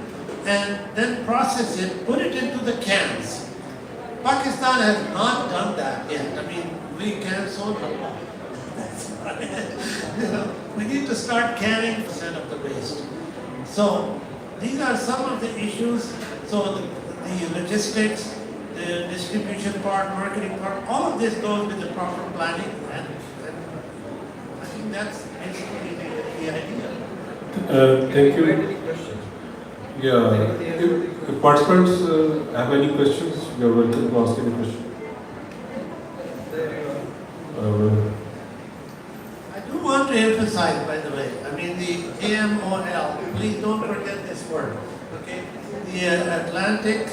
and then process it, put it into the cans. Pakistan has not done that yet. I mean, we can so much. That's about it. You know, we need to start canning % of the waste. So these are some of the issues. So the logistics, the distribution part, marketing part, all of this goes with the proper planning, and I think that's basically the idea. Thank you. Any questions? Yeah, if participants have any questions, you are welcome to ask any question. There you are. I do want to emphasize, by the way, I mean the AMOL, please don't forget this word, okay? The Atlantic,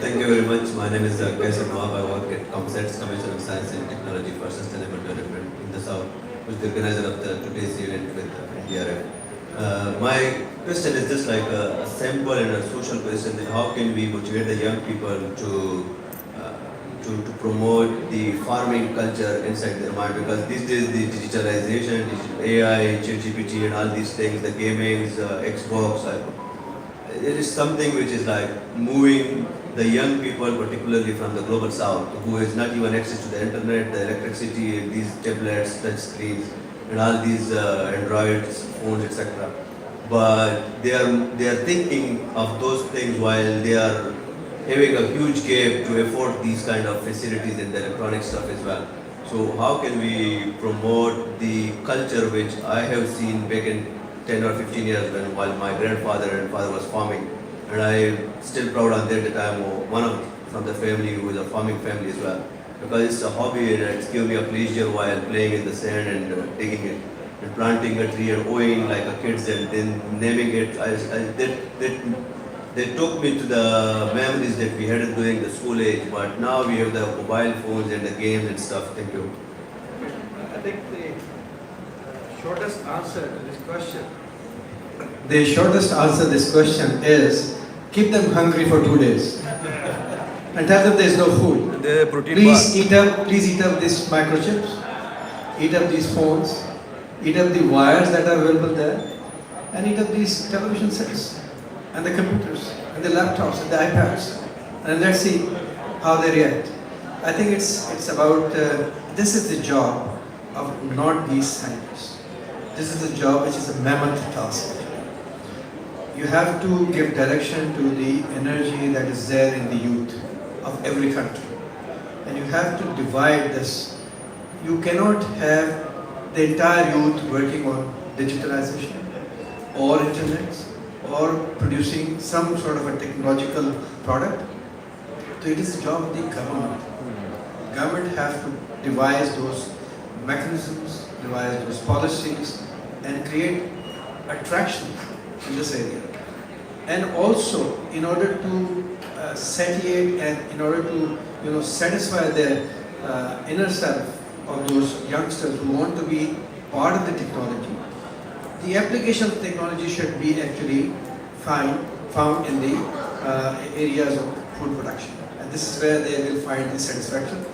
Thank you very much. My name is Kaisar Nawab. I work at ComSets, Commission of Science and Technology for Sustainable Development in the South, who is the organizer of today's event with NDRMF. My question is just like a simple and a social question: that how can we motivate the young people to promote the farming culture inside their mind? Because these days the digitalization, AI, ChatGPT, and all these things, the gamings, Xbox, it is something which is like moving the young people, particularly from the global south, who is not even access to the internet, the electricity, these tablets, touch screens, and all these Androids, phones, etc. But they are thinking of those things while they are having a huge gap to afford these kind of facilities in the electronic stuff as well. So how can we promote the culture which I have seen back in 10 or 15 years when while my grandfather and father was farming, and I'm still proud on that I'm one of from the family who is a farming family as well, because it's a hobby and it's given me a pleasure while playing in the sand and digging it and planting a tree and owing like a kids and then naming it. They took me to the memories that we had during the school age, but now we have the mobile phones and the games and stuff. Thank you. I think the shortest answer to this question. The shortest answer to this question is keep them hungry for 2 days and tell them there is no food. The protein Please eat up these microchips, eat up these phones, eat up the wires that are available there, and eat up these television sets and the computers and the laptops and the iPads, and let's see how they react. I think it's about this is the job of not these scientists. This is the job which is a mammoth task. You have to give direction to the energy that is there in the youth of every country. And you have to divide this. You cannot have the entire youth working on digitalization or internet or producing some sort of a technological product. So it is the job of the government. Government have to devise those mechanisms, devise those policies, and create attractions in this area. And also, in order to satiate and in order to satisfy the inner self of those youngsters who want to be part of the technology, the application of technology should be actually found in the areas of food production. And this is where they will find the satisfaction.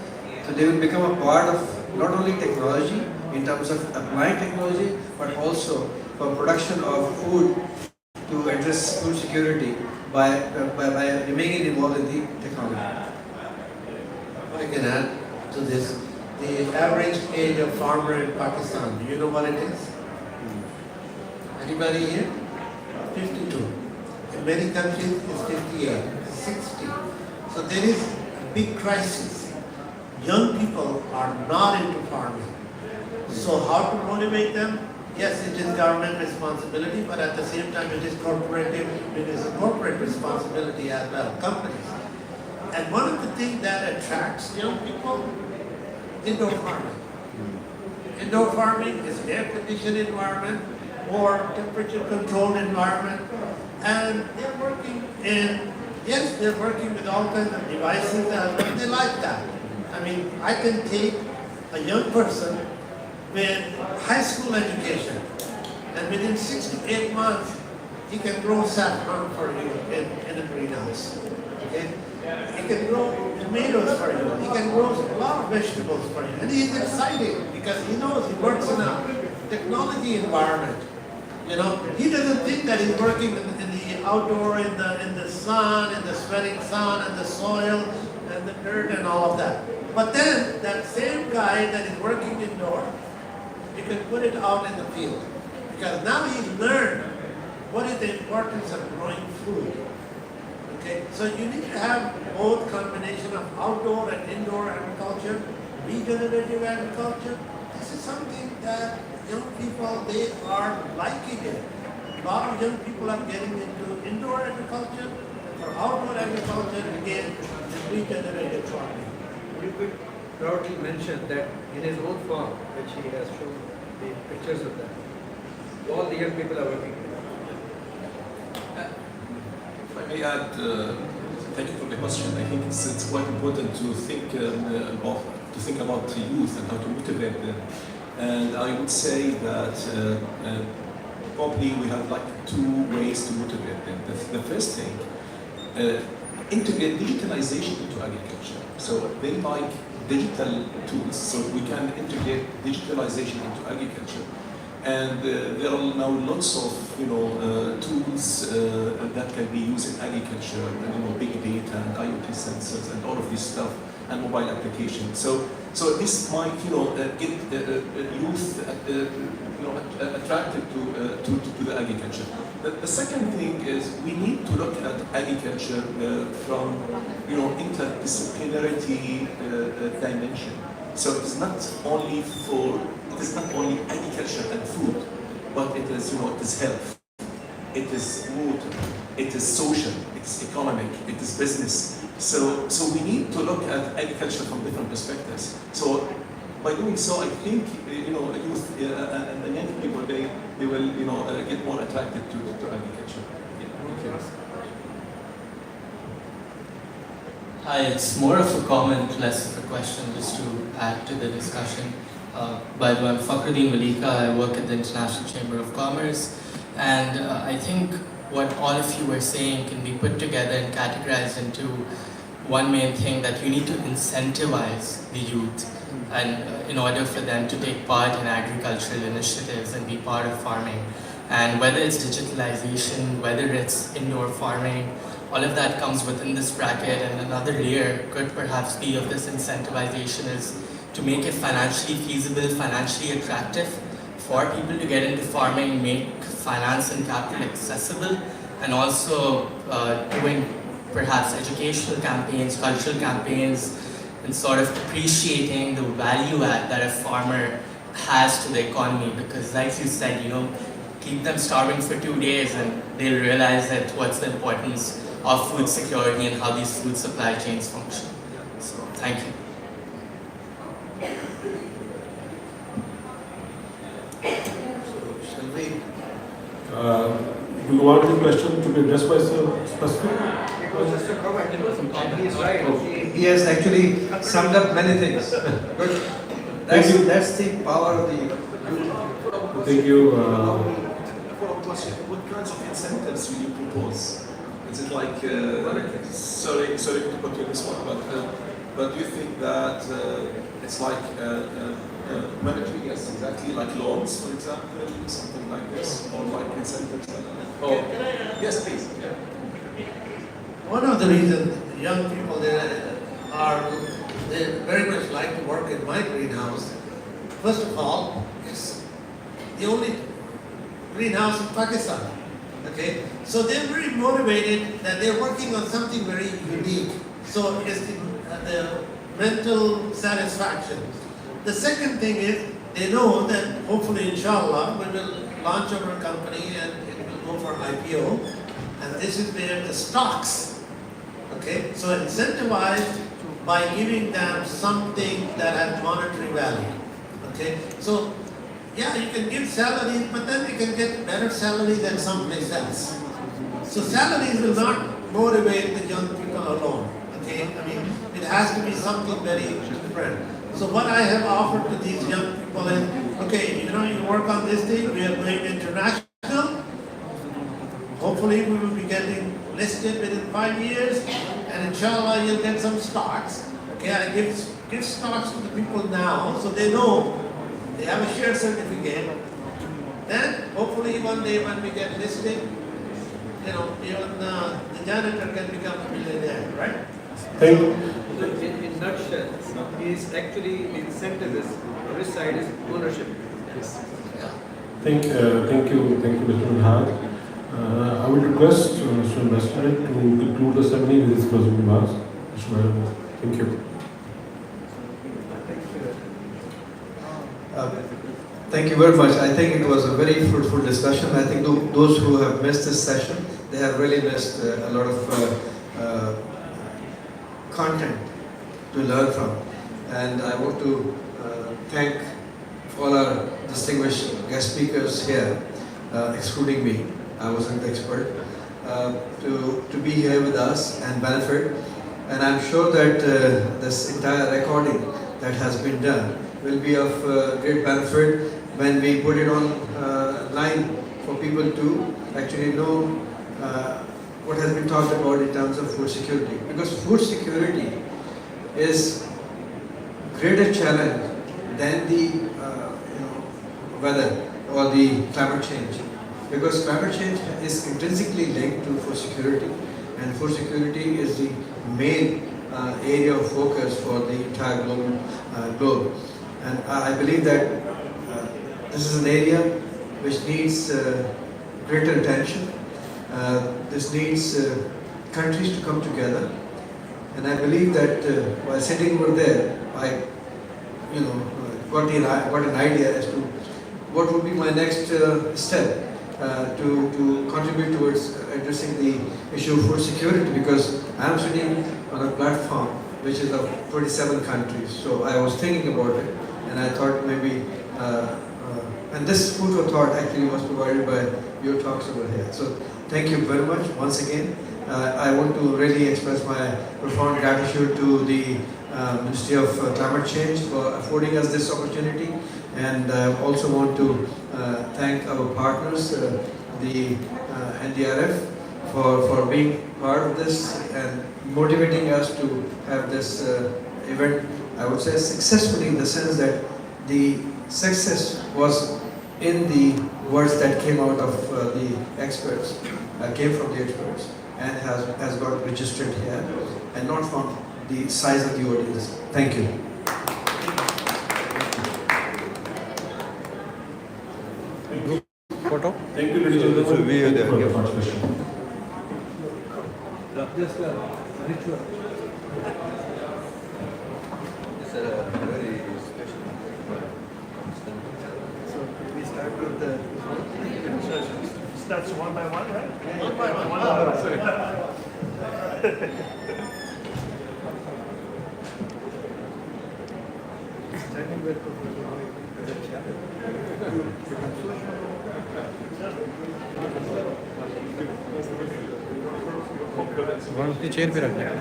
So they will become a part of not only technology in terms of applying technology, but also for production of food to address food security by remaining involved in the technology. I can add to this. The average age of farmer in Pakistan, do you know what it is? Anybody here? 52. In many countries, it's 58, 60. So there is a big crisis. Young people are not into farming. So how to motivate them? Yes, it is government responsibility, but at the same time, it is a corporate responsibility as well, companies. And one of the things that attracts young people, indoor farming. Indoor farming is an air-conditioned environment or temperature-controlled environment, and they're working they're working with all kinds of devices, and they like that. I mean, I can take a young person with high school education, and within 6 to 8 months, he can grow saffron for you in a greenhouse. Okay? He can grow tomatoes for you. He can grow a lot of vegetables for you. And he's excited because he knows he works in a technology environment. You know, he doesn't think that he's working in the outdoor, in the sun, in the sweating sun, and the soil, and the dirt, and all of that. But then, that same guy that is working indoor, you can put it out in the field. Because now he's learned what is the importance of growing food. Okay, so you need to have both combination of outdoor and indoor agriculture, regenerative agriculture. This is something that young people, they are liking it. A lot of young people are getting into indoor agriculture. For outdoor agriculture, again, is regenerative farming. You could proudly mention that in his own farm, which he has shown the pictures of that, all the young people are working there. If I may add, thank you for the question. I think it's quite important to think about the youth and how to motivate them. And I would say that probably we have like 2 ways to motivate them. The first thing, integrate digitalization into agriculture. So they like digital tools, so we can integrate digitalization into agriculture. And there are now lots of tools that can be used in agriculture, big data and IoT sensors and all of this stuff, and mobile applications. So this might get youth attracted to the agriculture. The second thing is we need to look at agriculture from interdisciplinarity dimension. So it is not only agriculture and food, but it is it is health, it is water, it is social, it is economic, it is business. So we need to look at agriculture from different perspectives. So by doing so, I think youth and the young people they will get more attracted to agriculture. Yeah. Hi, it's more of a comment, less of a question, just to add to the discussion. By the way, I'm Fakhruddin Malika. I work at the International Chamber of Commerce, and I think what all of you were saying can be put together and categorized into one main thing, that you need to incentivize the youth, and in order for them to take part in agricultural initiatives and be part of farming. And whether it's digitalization, whether it's indoor farming, all of that comes within this bracket. And another layer could perhaps be of this incentivization is to make it financially feasible, financially attractive for people to get into farming, make finance and capital accessible, and also doing perhaps educational campaigns, cultural campaigns, and sort of appreciating the value add that a farmer has to the economy, because like you said, keep them starving for 2 days and they'll realize that what's the importance of food security and how these food supply chains function. So thank you. Shall we? Do you want the question to be addressed by specific? It was just a comment. And he's right. He has actually summed up many things. Good. That's the power of the youth. Thank you. Follow-up question: what kinds of incentives will you propose? Is it like sorry to put you on this one, but do you think that it's like monetary? Yes, exactly, like loans, for example, something like this, or like incentives? Yes, please. Yeah. One of the reasons young people they very much like to work in my greenhouse. First of all, it's the only greenhouse in Pakistan. Okay, so they're very motivated that they're working on something very unique. So it's the mental satisfaction. The second thing is they know that hopefully, inshallah, we will launch our company and it will go for IPO. And this is where the stocks. Okay, so incentivized by giving them something that has monetary value. Okay, so yeah, you can give salaries, but then you can get better salary than someplace else. So salaries will not motivate the young people alone. Okay, I mean, it has to be something very different. So what I have offered to these young people is, okay, you work on this thing, we are going international. Hopefully we will be getting listed within 5 years, and inshallah you'll get some stocks. Okay, I give stocks to the people now, so they know they have a share certificate. Then hopefully one day when we get listed, even the janitor can become a millionaire, right? Thank you. In nutshell, is actually the incentive is, on this side is ownership. Thank you, Mr. Mulhad. I would request Mr. Ambassador to conclude the ceremony with his closing remarks. Mr. Mulhad, thank you. Thank you very much. I think it was a very fruitful discussion. I think those who have missed this session, they have really missed a lot of content to learn from. And I want to thank all our distinguished guest speakers here, excluding me. I wasn't the expert, to be here with us and benefit. And I'm sure that this entire recording that has been done will be of great benefit when we put it on line for people to actually know what has been talked about in terms of food security. Because food security is greater challenge than the weather or the climate change. Because climate change is intrinsically linked to food security, and food security is the main area of focus for the entire globe. And I believe that this is an area which needs greater attention. This needs countries to come together. And I believe that while sitting over there, I got an idea as to what would be my next step to contribute towards addressing the issue of food security, because I am sitting on a platform which is of 27 countries. So I was thinking about it, and I thought maybe, and this food for thought actually was provided by your talks over here. So thank you very much once again. I want to really express my profound gratitude to the Ministry of Climate Change for affording us this opportunity, and I also want to thank our partners, the NDRF, for being part of this and motivating us to have this event, I would say successfully, in the sense that the success was in the words that came out of the experts, came from the experts, and has got registered here, and not from the size of the audience. Thank you. Photo? Thank you, ladies and gentlemen. We are there. For the participation. Just a ritual. It's a very special. after the sessions. That's one by one, right? One by one. One by one. Standing with उसकी chair पे रखना है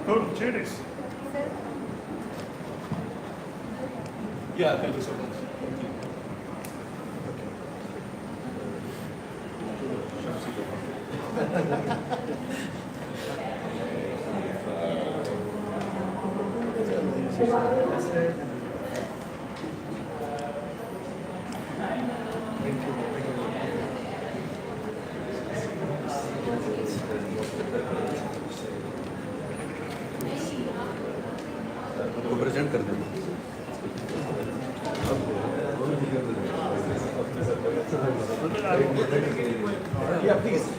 Full of chilies. Yeah, thank you so much. वो present कर देना Yeah, please.